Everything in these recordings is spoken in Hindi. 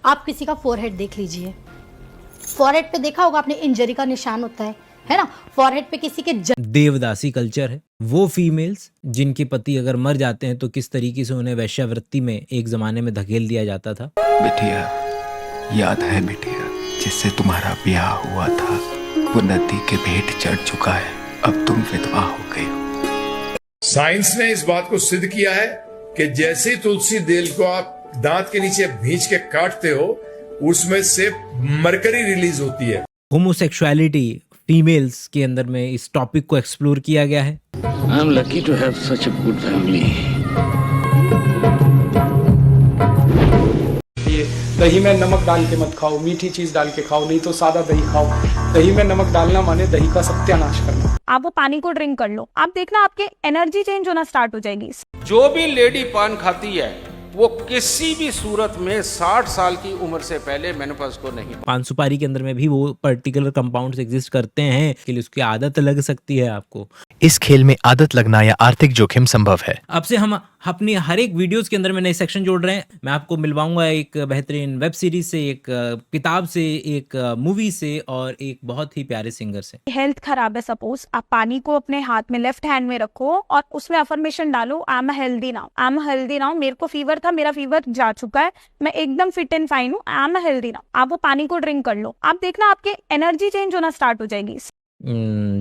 आप किसी का फोरहेड देख लीजिए। फोरहेड पे देखा होगा आपने, इंजरी का निशान होता है ना। फोरहेड पे किसी के देवदासी कल्चर है। वो फीमेल्स जिनके पति अगर मर जाते हैं तो किस तरीके से उन्हें वैश्यावृत्ति में एक जमाने में धकेल दिया जाता था। बिटिया, याद है बिटिया, जिससे तुम्हारा ब्याह हुआ था, वो नदी के भेंट चढ़ चुका है। अब तुम विधवा हो गई हो। साइंस ने इस बात को सिद्ध किया है कि जैसे ही तुलसी तेल को आप दांत के नीचे भींच के काटते हो, उसमें से मरकरी रिलीज होती है। होमोसेक्सुअलिटी फीमेल्स के अंदर में इस टॉपिक को एक्सप्लोर किया गया है। I am lucky to have such a good family. दही में नमक डाल के मत खाओ, मीठी चीज डाल के खाओ, नहीं तो सादा दही खाओ। दही में नमक डालना माने दही का सत्यानाश करना। आप वो पानी को ड्रिंक कर लो, आप देखना आपके एनर्जी चेंज होना स्टार्ट हो जाएगी। जो भी लेडी पान खाती है वो किसी भी सूरत में 60 साल की उम्र से पहले मेनोपॉज को नहीं। पान सुपारी के अंदर में भी वो पर्टिकुलर कंपाउंड्स एग्जिस्ट करते हैं कि उसकी आदत लग सकती है आपको। इस खेल में आदत लगना या आर्थिक जोखिम संभव है। अब से हम अपनी हर एक वीडियोस के अंदर में नए सेक्शन जोड़ रहे हैं। मैं आपको मिलवाऊंगा एक बेहतरीन वेब सीरीज से, एक किताब से, एक मूवी से और एक बहुत ही प्यारे सिंगर से। हेल्थ खराब है, सपोज आप पानी को अपने हाथ में लेफ्ट हैंड में रखो और उसमें अफर्मेशन डालो, I am healthy now, I am healthy now. मेरे को फीवर था, मेरा फीवर जा चुका है, मैं एकदम फिट एंड फाइन हूँ, आई एम हेल्दी नाउ। आप वो पानी को ड्रिंक कर लो, आप देखना आपके एनर्जी चेंज होना स्टार्ट हो जाएगी।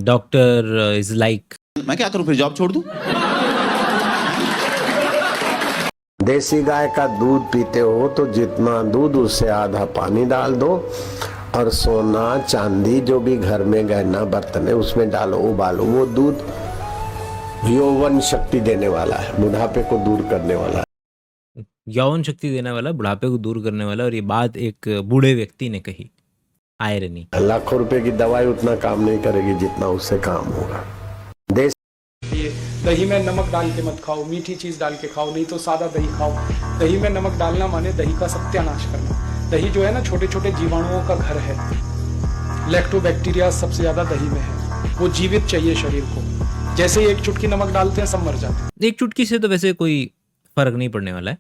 डॉक्टर इज लाइक, मैं क्या करूं, फिर जॉब छोड़ दूं? देसी गाय का दूध पीते हो तो जितना दूध उससे आधा पानी डाल दो और सोना चांदी जो भी घर में गहना बर्तन है उसमें डालो, उबालो। वो दूध यौवन शक्ति देने वाला है, बुढ़ापे को दूर करने वाला है। यौवन शक्ति देने वाला, बुढ़ापे को दूर करने वाला। और ये बात एक बूढ़े व्यक्ति ने कही। आयरनी। लाखों रुपए की दवाई उतना काम नहीं करेगी जितना उससे काम होगा। दही में नमक डाल के मत खाओ, मीठी चीज डाल के खाओ, नहीं तो सादा दही खाओ। दही में नमक डालना माने दही का सत्यानाश करना। दही जो है ना, छोटे छोटे जीवाणुओं का घर है। लैक्टोबैक्टीरिया सबसे ज्यादा दही में है, वो जीवित चाहिए शरीर को। जैसे ही एक चुटकी नमक डालते हैं सब मर जाते हैं। एक चुटकी से तो वैसे कोई फर्क नहीं पड़ने वाला है।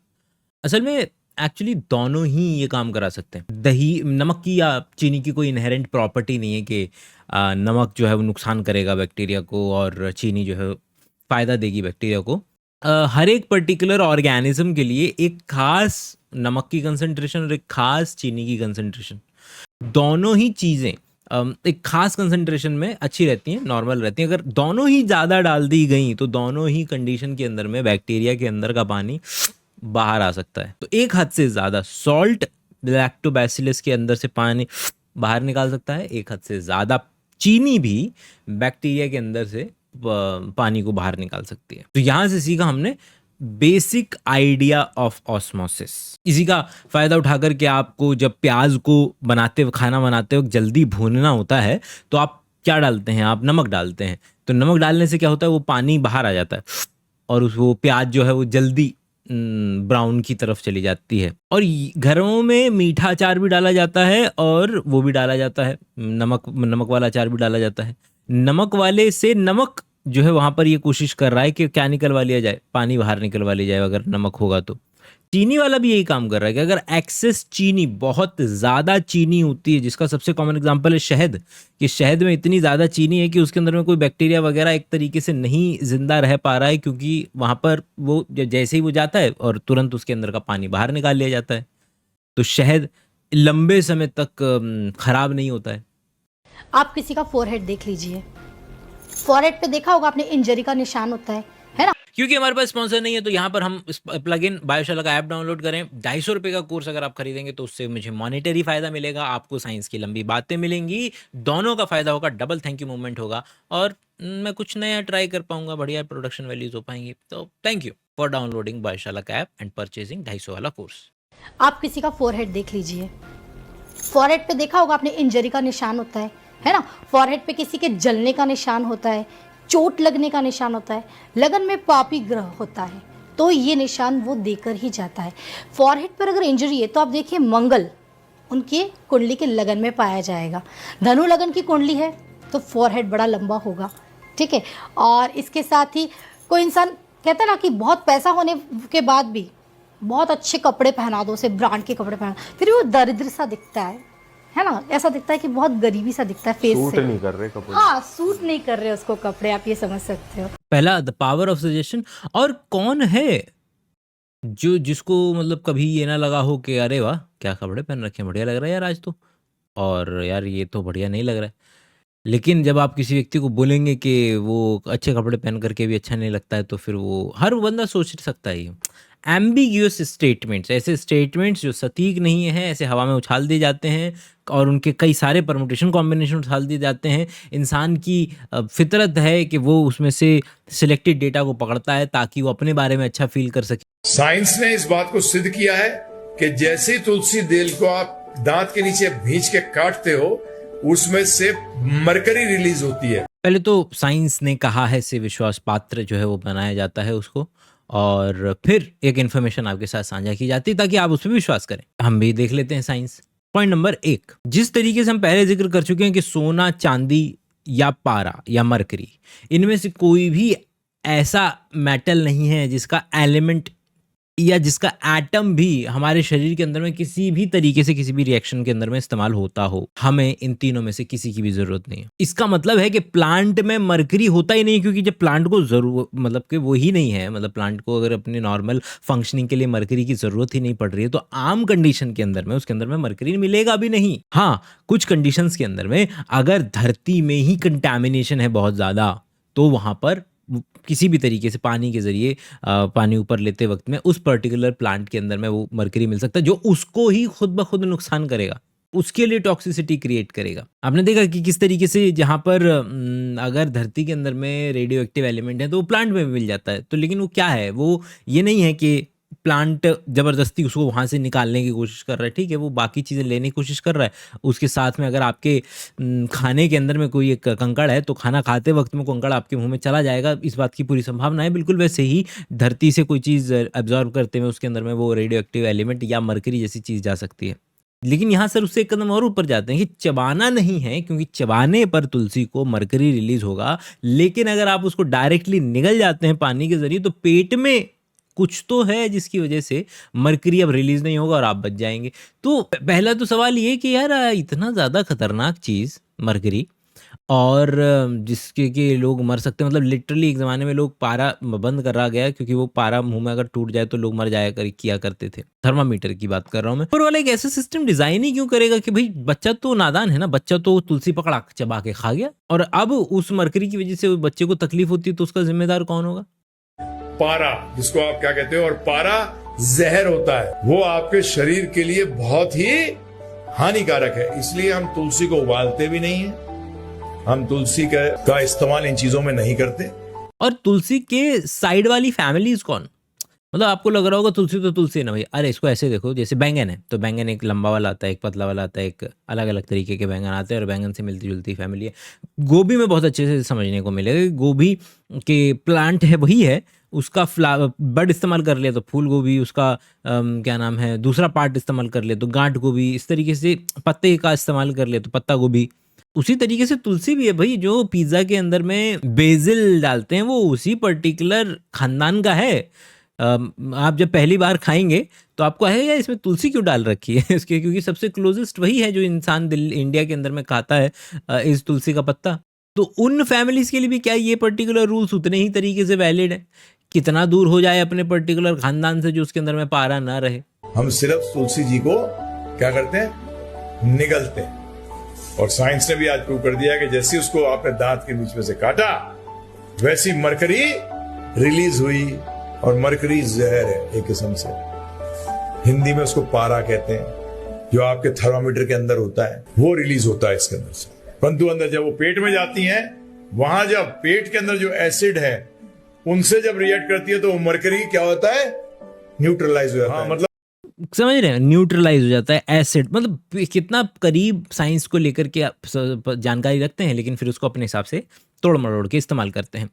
असल में एक्चुअली दोनों ही ये काम करा सकते हैं। दही, नमक की या चीनी की कोई इनहेरेंट प्रॉपर्टी नहीं है कि नमक जो है वो नुकसान करेगा बैक्टीरिया को और चीनी जो है फ़ायदा देगी बैक्टीरिया को। हर एक पर्टिकुलर ऑर्गेनिज्म के लिए एक खास नमक की कंसंट्रेशन और एक खास चीनी की कंसंट्रेशन, दोनों ही चीज़ें एक खास कंसंट्रेशन में अच्छी रहती हैं, नॉर्मल रहती हैं। अगर दोनों ही ज़्यादा डाल दी गई तो दोनों ही कंडीशन के अंदर में बैक्टीरिया के अंदर का पानी बाहर आ सकता है। तो एक हद से ज़्यादा सॉल्ट लैक्टोबैसिलस के अंदर से पानी बाहर निकाल सकता है, एक हद से ज़्यादा चीनी भी बैक्टीरिया के अंदर से पानी को बाहर निकाल सकती है। तो यहाँ से सीखा हमने बेसिक आइडिया ऑफ ऑस्मोसिस। इसी का फ़ायदा उठाकर के आपको जब प्याज को खाना बनाते वक्त जल्दी भूनना होता है तो आप क्या डालते हैं, आप नमक डालते हैं। तो नमक डालने से क्या होता है, वो पानी बाहर आ जाता है और वो प्याज जो है वो जल्दी ब्राउन की तरफ चली जाती है। और घरों में मीठा अचार भी डाला जाता है और वो भी डाला जाता है, नमक वाला अचार भी डाला जाता है। नमक वाले से नमक जो है वहाँ पर ये कोशिश कर रहा है कि क्या निकलवा लिया जाए, पानी बाहर निकलवा लिया जाए अगर नमक होगा तो। चीनी वाला भी यही काम कर रहा है कि अगर एक्सेस चीनी, बहुत ज़्यादा चीनी होती है, जिसका सबसे कॉमन एग्जांपल है शहद, कि शहद में इतनी ज़्यादा चीनी है कि उसके अंदर में कोई बैक्टीरिया वगैरह एक तरीके से नहीं जिंदा रह पा रहा है, क्योंकि वहाँ पर वो जैसे ही वो जाता है और तुरंत उसके अंदर का पानी बाहर निकाल लिया जाता है। तो शहद लंबे समय तक खराब नहीं होता है। आप किसी का फोरहेड देख लीजिए। फोरहेड पे देखा होगा आपने, इंजरी का निशान होता है ना। क्योंकि हमारे पास स्पॉन्सर नहीं है तो यहाँ पर हम प्लगइन बायोशाला का ऐप डाउनलोड करें। 250 रुपये का कोर्स अगर आप खरीदेंगे तो उससे मुझे मॉनेटरी फ़ायदा मिलेगा, आपको साइंस की लंबी बातें मिलेंगी, दोनों का फ़ायदा होगा, डबल थैंक यू मूवमेंट होगा और मैं कुछ नया ट्राई कर पाऊंगा, बढ़िया प्रोडक्शन वैल्यूज हो पाएंगी। तो थैंक यू फॉर डाउनलोडिंग बायोशाला का ऐप एंड परचेजिंग 250 वाला कोर्स। आप किसी का फोरहेड देख लीजिए। फोरहेड पे देखा होगा आपने, इंजरी का निशान होता है ना। फोरहेड पे किसी के जलने का निशान होता है, चोट लगने का निशान होता है, लगन में पापी ग्रह होता है तो ये निशान वो देकर ही जाता है। फोरहेड पर अगर इंजरी है तो आप देखिए मंगल उनके कुंडली के लगन में पाया जाएगा। धनु लगन की कुंडली है तो फोरहेड बड़ा लंबा होगा, ठीक है। और इसके साथ ही कोई इंसान कहता है ना कि बहुत पैसा होने के बाद भी बहुत अच्छे कपड़े पहना दो, उसे ब्रांड के कपड़े पहना, फिर वो दरिद्र सा दिखता है ना, ऐसा दिखता है कि बहुत गरीबी सा दिखता है फेस से। नहीं कर रहे कपड़े। हाँ, सूट नहीं कर रहे उसको कपड़े, आप ये समझ सकते हो। पहला द पावर ऑफ सजेशन। और कौन है जो जिसको मतलब कभी ये ना लगा हो कि अरे वाह क्या कपड़े पहन रखे हैं, बढ़िया लग रहा है यार आज तो, और यार ये तो बढ़िया नहीं लग रहा है। लेकिन जब आप किसी व्यक्ति को बोलेंगे कि वो अच्छे कपड़े पहन करके भी अच्छा नहीं लगता है, तो फिर वो हर बंदा सोच सकता है। एम्बिग्यूअस स्टेटमेंट्स, ऐसे स्टेटमेंट्स जो सटीक नहीं है, ऐसे हवा में उछाल दिए जाते हैं और उनके कई सारे परमुटेशन कॉम्बिनेशन उछाल दिए जाते हैं। इंसान की फितरत है कि वो उसमें से सिलेक्टेड डेटा को पकड़ता है ताकि वो अपने बारे में अच्छा फील कर सके। साइंस ने इस बात को सिद्ध किया है कि जैसे ही तुलसी तेल को आप दांत के नीचे भींच के काटते हो, उसमें से मरकरी रिलीज होती है। पहले तो साइंस ने कहा है से विश्वास पात्र जो है वो बनाया जाता है उसको, और फिर एक इन्फॉर्मेशन आपके साथ साझा की जाती है ताकि आप उस पर विश्वास करें। हम भी देख लेते हैं साइंस। पॉइंट नंबर 1, जिस तरीके से हम पहले जिक्र कर चुके हैं कि सोना, चांदी या पारा या मरकरी, इनमें से कोई भी ऐसा मेटल नहीं है जिसका एलिमेंट या जिसका एटम भी हमारे शरीर के अंदर में किसी भी तरीके से किसी भी रिएक्शन के अंदर में इस्तेमाल होता हो। हमें इन तीनों में से किसी की भी जरूरत नहीं है। इसका मतलब है कि प्लांट में मरकरी होता ही नहीं, क्योंकि जब प्लांट को जरूर मतलब कि वो ही नहीं है, मतलब प्लांट को अगर अपने नॉर्मल फंक्शनिंग के लिए मरकरी की जरूरत ही नहीं पड़ रही है, तो आम कंडीशन के अंदर में उसके अंदर में मरकरी मिलेगा भी नहीं। हाँ, कुछ कंडीशंस के अंदर में अगर धरती में ही कंटैमिनेशन है बहुत ज़्यादा, तो वहाँ पर किसी भी तरीके से पानी के जरिए पानी ऊपर लेते वक्त में उस पर्टिकुलर प्लांट के अंदर में वो मरकरी मिल सकता है, जो उसको ही खुद ब खुद नुकसान करेगा, उसके लिए टॉक्सिसिटी क्रिएट करेगा। आपने देखा कि किस तरीके से जहाँ पर अगर धरती के अंदर में रेडियो एक्टिव एलिमेंट है तो वो प्लांट में भी मिल जाता है। तो लेकिन वो क्या है, वो ये नहीं है कि प्लांट ज़बरदस्ती उसको वहाँ से निकालने की कोशिश कर रहा है, ठीक है, वो बाकी चीज़ें लेने की कोशिश कर रहा है। उसके साथ में अगर आपके खाने के अंदर में कोई एक कंकड़ है, तो खाना खाते वक्त में कंकड़ आपके मुंह में चला जाएगा, इस बात की पूरी संभावना है। बिल्कुल वैसे ही धरती से कोई चीज़ एब्जॉर्ब करते हुए उसके अंदर में वो रेडियो एक्टिव एलिमेंट या मरकरी जैसी चीज़ जा सकती है। लेकिन यहाँ सर उससे एक कदम और ऊपर जाते हैं कि चबाना नहीं है, क्योंकि चबाने पर तुलसी को मरकरी रिलीज होगा, लेकिन अगर आप उसको डायरेक्टली निगल जाते हैं पानी के जरिए, तो पेट में कुछ तो है जिसकी वजह से मरकरी अब रिलीज नहीं होगा और आप बच जाएंगे। तो पहला तो सवाल ये कि यार इतना ज़्यादा खतरनाक चीज़ मरकरी, और जिसके के लोग मर सकते हैं, मतलब लिटरली एक ज़माने में लोग पारा बंद करा गया, क्योंकि वो पारा मुंह में अगर टूट जाए तो लोग मर जाया किया करते थे। थर्मामीटर की बात कर रहा हूँ मैं। और वाला एक ऐसा सिस्टम डिज़ाइन ही क्यों करेगा कि भाई बच्चा तो नादान है ना, बच्चा तो तुलसी पकड़ा चबा के खा गया, और अब उस मरकरी की वजह से बच्चे को तकलीफ होती है, तो उसका जिम्मेदार कौन होगा? पारा, जिसको आप क्या कहते हो, और पारा जहर होता है, वो आपके शरीर के लिए बहुत ही हानिकारक है। इसलिए हम तुलसी को उबालते भी नहीं है, हम तुलसी का इस्तेमाल इन चीजों में नहीं करते। और तुलसी के साइड वाली फैमिलीज कौन? मतलब आपको लग रहा होगा तुलसी तो तुलसी है ना भाई, अरे इसको ऐसे देखो, जैसे बैंगन है तो बैंगन एक लंबा वाला आता है, एक पतला वाला आता है, एक अलग अलग तरीके के बैंगन आते हैं, और बैंगन से मिलती जुलती फैमिली है। गोभी में बहुत अच्छे से समझने को मिलेगा, गोभी के प्लांट है वही है, उसका फ्लावर बड इस्तेमाल कर लिया तो फूल गोभी, उसका क्या नाम है दूसरा पार्ट इस्तेमाल कर लिया तो गांठ गोभी, इस तरीके से पत्ते का इस्तेमाल कर लिया तो पत्ता गोभी। उसी तरीके से तुलसी भी है भाई, जो पिज़्ज़ा के अंदर में बेसिल डालते हैं वो उसी पर्टिकुलर खानदान का है। आप जब पहली बार खाएंगे तो आपको है यार इसमें तुलसी क्यों डाल रखी है इसके, क्योंकि सबसे क्लोजेस्ट वही है जो इंसान इंडिया के अंदर में खाता है इस तुलसी का पत्ता। तो उन फैमिलीज के लिए भी क्या ये पर्टिकुलर रूल्स उतने ही तरीके से वैलिड है? कितना दूर हो जाए अपने पर्टिकुलर खानदान से जो उसके अंदर में पारा ना रहे। हम सिर्फ तुलसी जी को क्या करते हैं, निगलते हैं। और साइंस ने भी आज प्रूव कर दिया है कि जैसे उसको आपने दांत के बीच में से काटा, वैसी मरकरी रिलीज हुई, और मरकरी जहर है एक किस्म से, हिंदी में उसको पारा कहते हैं, जो आपके थर्मामीटर के अंदर होता है वो रिलीज होता है इसके अंदर से। परंतु अंदर जब वो पेट में जाती हैं, वहां जब पेट के अंदर जो एसिड है उनसे जब रिएक्ट करती है तो वो मरकरी क्या होता है, न्यूट्रलाइज हो जाता है। मतलब समझ रहे हैं, न्यूट्रलाइज हो जाता है एसिड। मतलब कितना करीब साइंस को लेकर के आप जानकारी रखते हैं, लेकिन फिर उसको अपने हिसाब से तोड़ मरोड़ के इस्तेमाल करते हैं।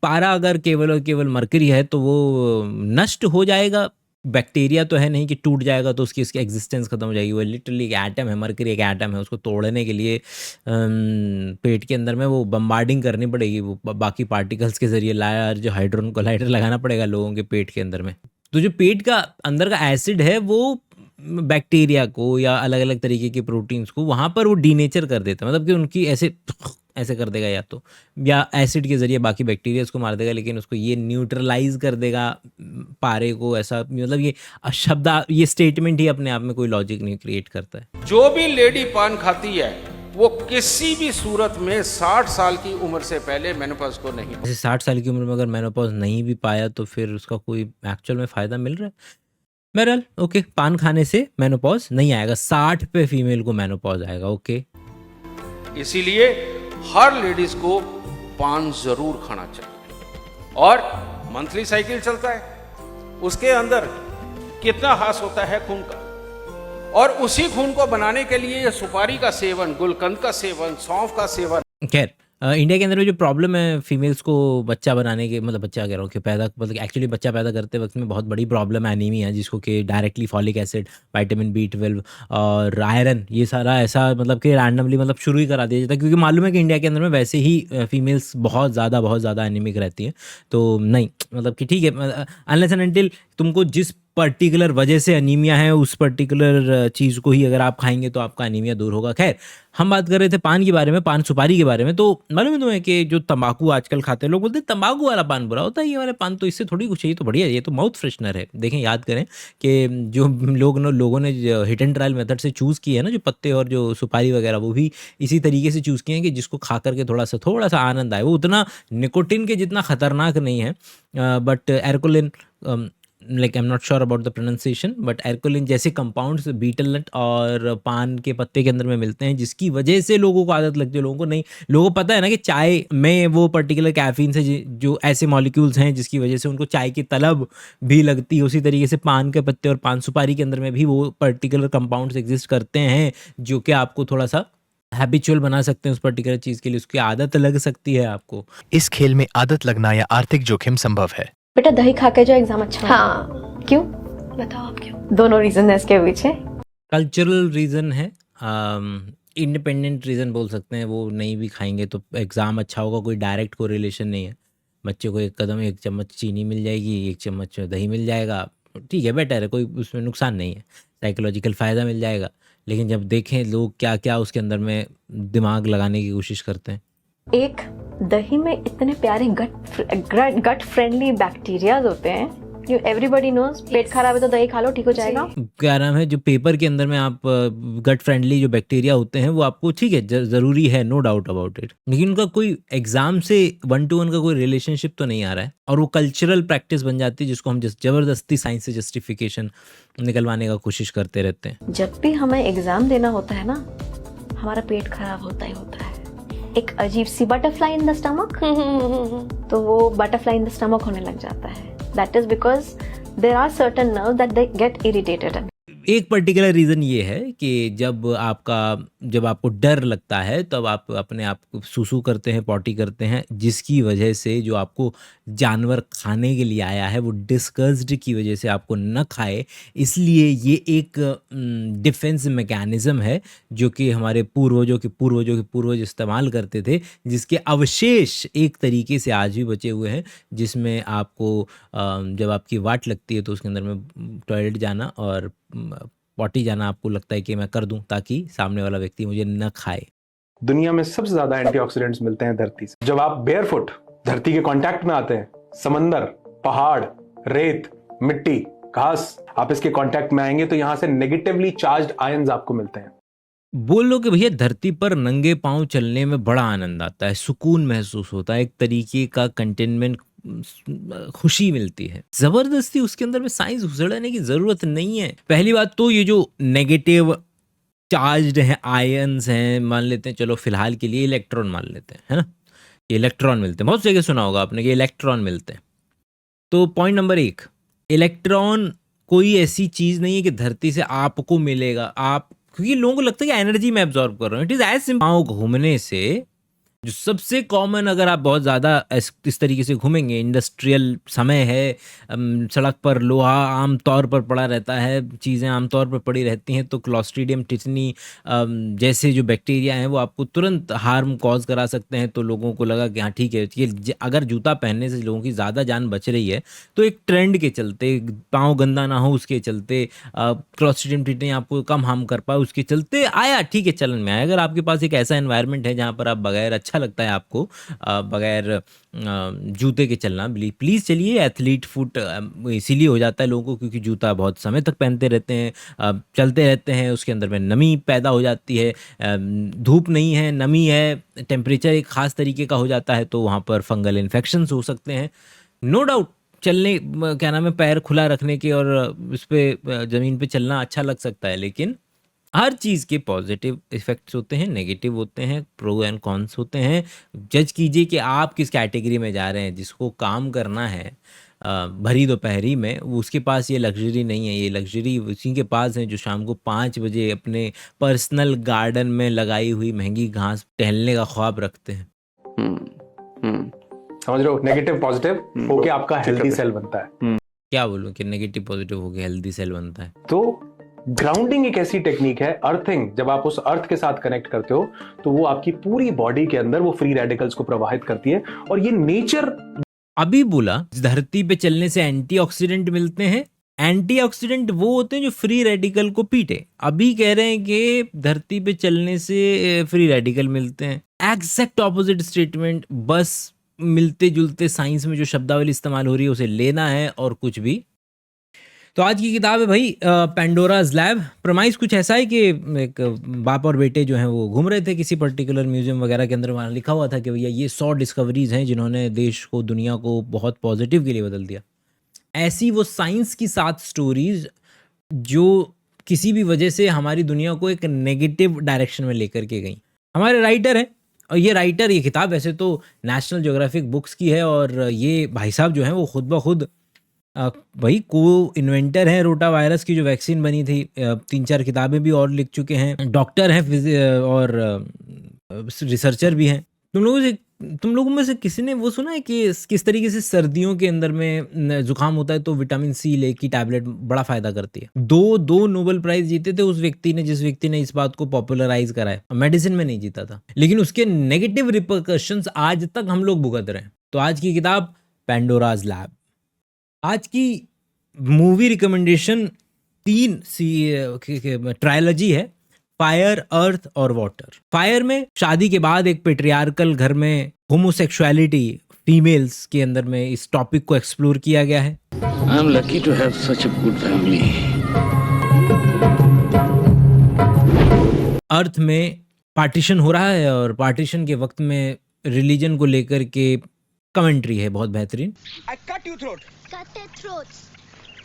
पारा अगर केवल और केवल मरकरी है तो वो नष्ट हो जाएगा, बैक्टीरिया तो है नहीं कि टूट जाएगा तो उसकी एग्जिस्टेंस खत्म हो जाएगी। वो लिटरली एक एटम है, मरकरी एक एटम है, उसको तोड़ने के लिए पेट के अंदर में वो बम्बार्डिंग करनी पड़ेगी, वो बाकी पार्टिकल्स के जरिए लायर जो हाइड्रोजन कोलाइडर लगाना पड़ेगा लोगों के पेट के अंदर में। तो जो पेट का अंदर का एसिड है वो बैक्टीरिया को या अलग अलग तरीके के प्रोटीन्स को वहाँ पर वो डीनेचर कर देता है, मतलब कि उनकी ऐसे कर देगा, या एसिड के ज़रिए बाकी बैक्टीरिया को मार देगा, लेकिन उसको ये न्यूट्रलाइज कर देगा पारे को। ऐसा मतलब ये ये स्टेटमेंट ही अपने आप में कोई लॉजिक नहीं क्रिएट करता है। जो भी लेडी पान खाती है वो किसी भी सूरत में 60 साल की उम्र से पहले मेनोपॉज को नहीं। जैसे 60 साल की उम्र में अगर मेनोपॉज नहीं भी पाया तो फिर उसका कोई एक्चुअल में फ़ायदा मिल रहा है? बहरहाल ओके, पान खाने से मेनोपॉज नहीं आएगा, 60 पे फीमेल को मेनोपॉज आएगा। ओके, इसीलिए हर लेडीज को पान जरूर खाना चाहिए। और मंथली साइकिल चलता है, उसके अंदर कितना हास होता है खून का, और उसी खून को बनाने के लिए ये सुपारी का सेवन, गुलकंद का सेवन, सौंफ का सेवन। खैर इंडिया के अंदर में जो प्रॉब्लम है फीमेल्स को बच्चा बनाने के, मतलब बच्चा कह रहा हूँ कि पैदा, मतलब एक्चुअली बच्चा पैदा करते वक्त में बहुत बड़ी प्रॉब्लम एनीमिया है, जिसको कि directly folic acid, vitamin B12 और आयरन, ये सारा ऐसा मतलब कि रैंडमली मतलब शुरू ही करा दिया जाता है, क्योंकि मालूम है कि इंडिया के अंदर में वैसे ही फीमेल्स बहुत ज़्यादा एनीमिक रहती हैं। तो नहीं, मतलब कि ठीक है, अनलेस एंड अनटिल तुमको जिस पर्टिकुलर वजह से अनीमिया है उस पर्टिकुलर चीज़ को ही अगर आप खाएंगे तो आपका अनीमिया दूर होगा। खैर, हम बात कर रहे थे पान के बारे में, पान सुपारी के बारे में। तो मालूम है तुम्हें कि जो तंबाकू आजकल खाते हैं लोग, बोलते हैं तंबाकू वाला पान बुरा होता है, ये वाला पान तो इससे थोड़ी कुछ है, ये तो बढ़िया है, ये तो माउथ फ्रेशनर है। देखें, याद करें कि जो लोगों ने हिट एंड ट्रायल मेथड से चूज़ किए हैं ना, जो पत्ते और जो सुपारी वगैरह, वो भी इसी तरीके से चूज़ किए हैं कि जिसको खा करके थोड़ा सा आनंद आए। वो उतना निकोटिन के जितना खतरनाक नहीं है, but arecoline, like I am not sure about the pronunciation, but arecoline जैसे कंपाउंड्स बीटल नट और पान के पत्ते के अंदर में मिलते हैं, जिसकी वजह से लोगों को आदत लगती है। लोगों को नहीं, लोगों को पता है ना कि चाय में वो पर्टिकुलर कैफीन से जो ऐसे मॉलिक्यूल्स हैं जिसकी वजह से उनको चाय की तलब भी लगती है, उसी तरीके से पान के पत्ते और पान सुपारी के अंदर में भी वो पर्टिकुलर कंपाउंड्स एग्जिस्ट करते हैं जो कि आपको थोड़ा सा हैबिचुअल बना सकते हैं उस पर्टिकुलर चीज़ के लिए, उसकी आदत लग सकती है आपको। इस खेल में आदत लगना या आर्थिक जोखिम संभव है। बेटा दही खा के जो एग्जाम अच्छा हुआ। हाँ, क्यों? बताओ आप क्यों? दोनों रीजन है इसके पीछे। कल्चरल रीज़न है, इंडिपेंडेंट रीज़न बोल सकते हैं। वो नहीं भी खाएंगे तो एग्ज़ाम अच्छा होगा, कोई डायरेक्ट कोरिलेशन नहीं है। बच्चे को एक चम्मच चीनी मिल जाएगी, 1 चम्मच दही मिल जाएगा, ठीक है, बेटर है, कोई उसमें नुकसान नहीं है, साइकोलॉजिकल फ़ायदा मिल जाएगा। लेकिन जब देखें लोग क्या क्या उसके अंदर में दिमाग लगाने की कोशिश करते हैं। एक, दही में इतने प्यारे गट फ्रेंडली बैक्टीरियाज होते हैं, यू एवरीबॉडी नोज। पेट खराब है तो दही खा लो, ठीक हो जाएगा। क्या नाम है, जो पेपर के अंदर में आप गट फ्रेंडली जो बैक्टीरिया होते हैं वो आपको ठीक है ज़रूरी है, नो डाउट अबाउट इट, लेकिन उनका कोई एग्जाम से 1-to-1 का कोई रिलेशनशिप तो नहीं आ रहा है, और वो कल्चरल प्रैक्टिस बन जाती है जिसको हम ज़बरदस्ती साइंस से जस्टिफिकेशन निकलवाने का कोशिश करते रहते हैं। जब भी हमें एग्जाम देना होता है ना, हमारा पेट खराब होता ही होता है, एक अजीब सी बटरफ्लाई इन द स्टमक, तो वो बटरफ्लाई इन द स्टमक होने लग जाता है। That is because there are certain nerves that they get irritated. एक पर्टिकुलर रीज़न ये है कि जब आपको डर लगता है तब आप अपने आप को सूसू करते हैं, पॉटी करते हैं, जिसकी वजह से जो आपको जानवर खाने के लिए आया है वो डिस्गस्ट की वजह से आपको न खाए। इसलिए ये एक डिफेंस मैकेनिज़्म है जो कि हमारे पूर्वज इस्तेमाल करते थे, जिसके अवशेष एक तरीके से आज भी बचे हुए हैं, जिसमें आपको जब आपकी वाट लगती है तो उसके अंदर में टॉयलेट जाना और पॉटी जाना आपको लगता है कि मैं कर दूं ताकि सामने वाला व्यक्ति मुझे न खाए। दुनिया में सबसे ज्यादा एंटीऑक्सीडेंट्स मिलते हैं धरती से। जब आप बेयरफुट धरती के कांटेक्ट में आते हैं, समंदर, पहाड़, रेत, मिट्टी, घास, आप इसके कांटेक्ट में आएंगे तो यहां से नेगेटिवली चार्ज्ड आयंस आपको मिलते हैं। बोल लो कि भैया धरती पर नंगे पांव चलने में बड़ा आनंद आता है, सुकून महसूस होता है, एक तरीके का कंटेनमेंट, खुशी मिलती है। जबरदस्ती उसके अंदर में साइंस घुसड़ने की जरूरत नहीं है। पहली बात तो ये जो नेगेटिव चार्ज्ड हैं आयंस हैं, मान लेते हैं, चलो फिलहाल के लिए इलेक्ट्रॉन मान लेते हैं, है ना, इलेक्ट्रॉन मिलते हैं, बहुत जगह सुना होगा आपने कि इलेक्ट्रॉन मिलते हैं। तो पॉइंट नंबर 1, इलेक्ट्रॉन कोई ऐसी चीज नहीं है कि धरती से आपको मिलेगा, आप, क्योंकि लोगों को लगता है कि एनर्जी में एब्जॉर्ब कर रहे हो। इट इज एज सिंपल, घूमने से जो सबसे कॉमन, अगर आप बहुत ज़्यादा इस तरीके से घूमेंगे, इंडस्ट्रियल समय है, सड़क पर लोहा आम तौर पर पड़ा रहता है, चीज़ें आम तौर पर पड़ी रहती हैं, तो क्लॉस्ट्रीडियम टिटनी जैसे जो बैक्टीरिया हैं वो आपको तुरंत हार्म कॉज करा सकते हैं। तो लोगों को लगा कि हाँ ठीक है, ये अगर जूता पहनने से लोगों की ज़्यादा जान बच रही है, तो एक ट्रेंड के चलते, पाँव गंदा ना हो उसके चलते, क्लॉस्ट्रीडियम टिटनी आपको कम हार्म कर पाए उसके चलते आया, ठीक है, चलन में आया। अगर आपके पास एक ऐसा एनवायरनमेंट है जहाँ पर आप बगैर, अच्छा लगता है आपको बगैर जूते के चलना, प्लीज़ चलिए। एथलीट फुट इसीलिए हो जाता है लोगों को क्योंकि जूता बहुत समय तक पहनते रहते हैं, चलते रहते हैं, उसके अंदर में नमी पैदा हो जाती है, धूप नहीं है, नमी है, टेम्परेचर एक ख़ास तरीके का हो जाता है, तो वहाँ पर फंगल इन्फेक्शंस हो सकते हैं। नो डाउट चलने, क्या नाम है, पैर खुला रखने के और उस पर ज़मीन पे चलना अच्छा लग सकता है, लेकिन हर चीज़ के पॉजिटिव इफ़ेक्ट्स होते हैं, नेगेटिव होते हैं, प्रो एंड कॉन्स होते हैं। जज कीजिए कि आप किस कैटेगरी में जा रहे हैं। जिसको काम करना है भरी दोपहरी में, उसके पास ये लग्जरी नहीं है। ये लग्जरी उसी के पास है जो शाम को 5 बजे अपने पर्सनल गार्डन में लगाई हुई महंगी घास टहलने का ख्वाब रखते हैं। समझ रहे हो, नेगेटिव पॉजिटिव होके आपका हेल्दी सेल बनता है। क्या बोलूं कि नेगेटिव पॉजिटिव होके हेल्दी सेल बनता है। तो ग्राउंडिंग एक ऐसी टेक्निक है, अर्थिंग, जब आप उस अर्थ के साथ कनेक्ट करते हो तो वो आपकी पूरी बॉडी के अंदर वो फ्री रेडिकल्स को प्रवाहित करती है। और ये नेचर अभी बोला, धरती पे चलने से एंटीऑक्सीडेंट मिलते हैं। एंटीऑक्सीडेंट वो होते हैं जो फ्री रेडिकल को पीटे। अभी कह रहे हैं कि धरती पे चलने से फ्री रेडिकल मिलते हैं। एग्जैक्ट ऑपोजिट स्टेटमेंट, बस मिलते जुलते साइंस में जो शब्दावली इस्तेमाल हो रही है उसे लेना है और कुछ भी। तो आज की किताब है भाई पेंडोराज लैब। प्रमाइस कुछ ऐसा है कि एक बाप और बेटे जो हैं वो घूम रहे थे किसी पर्टिकुलर म्यूजियम वगैरह के अंदर, वहाँ लिखा हुआ था कि भैया ये 100 डिस्कवरीज हैं जिन्होंने देश को, दुनिया को बहुत पॉजिटिव के लिए बदल दिया। ऐसी वो साइंस की 7 स्टोरीज जो किसी भी वजह से हमारी दुनिया को एक नेगेटिव डायरेक्शन में लेकर के गई। हमारे राइटर हैं, और ये किताब वैसे तो नेशनल ज्योग्राफिक बुक्स की है, और ये भाई साहब जो हैं वो खुद ब खुद भाई को इन्वेंटर हैं रोटा वायरस की जो वैक्सीन बनी थी। 3-4 किताबें भी और लिख चुके हैं, डॉक्टर हैं और रिसर्चर भी हैं। तुम लोगों में से किसी ने वो सुना है कि किस तरीके से सर्दियों के अंदर में जुकाम होता है तो विटामिन सी ले की टैबलेट बड़ा फायदा करती है? दो नोबेल प्राइज जीते थे उस व्यक्ति ने, जिस व्यक्ति ने इस बात को पॉपुलराइज कराया। मेडिसिन में नहीं जीता था, लेकिन उसके नेगेटिव रिपरकशंस आज तक हम लोग भुगत रहे हैं। तो आज की किताब पेंडोराज लैब। आज की मूवी रिकमेंडेशन 3 ट्रायलॉजी है, फायर, अर्थ और वाटर। फायर में शादी के बाद एक पेट्रियार्कल घर में होमोसेक्सुअलिटी, फीमेल्स के अंदर में इस टॉपिक को एक्सप्लोर किया गया है। I am lucky to have such a good family. अर्थ में पार्टीशन हो रहा है और पार्टीशन के वक्त में रिलीजन को लेकर के कमेंट्री है बहुत बेहतरीन। I cut your throat. Cut their throats.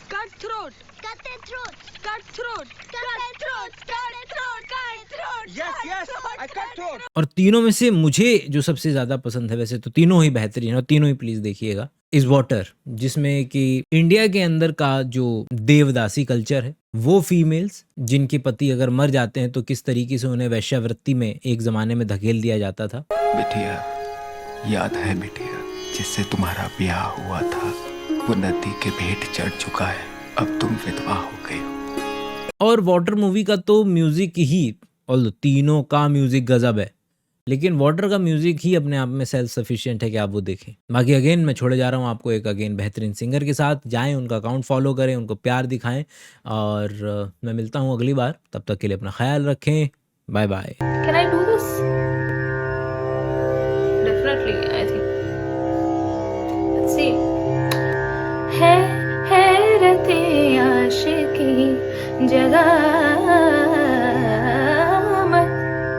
Cut throat. Cut their throats. Cut throat. Cut their throats. Cut throat. Cut throat. Yes, yes. I cut throat. और तीनों में से मुझे जो सबसे ज्यादा पसंद है, वैसे तो तीनों ही बेहतरीन है और तीनों ही प्लीज देखिएगा, इज वाटर, जिसमें कि इंडिया के अंदर का जो देवदासी कल्चर है, वो फीमेल्स जिनके पति अगर मर जाते हैं तो किस तरीके से उन्हें वैश्यावृत्ति में एक जमाने में धकेल दिया जाता था। बिटिया, याद है बिटिया, जिससे तुम्हारा ब्याह हुआ था, वो नदी के भेंट चढ़ चुका है, अब तुम विधवा हो गई हो। और वाटर मूवी का तो म्यूजिक ही, और तीनों का म्यूजिक गजब है, लेकिन वाटर का म्यूजिक ही अपने आप में सेल्फ सफिशिएंट है कि आप वो देखें। बाकी अगेन मैं छोड़े जा रहा हूँ आपको एक बेहतरीन सिंगर के साथ। जाएं, उनका अकाउंट फॉलो करें, उनको प्यार दिखाएं, और मैं मिलता हूँ अगली बार। तब तक के लिए अपना ख्याल रखें। Bye bye. Can I do this? Definitely, I think. Let's see. है रते आशिकी जगह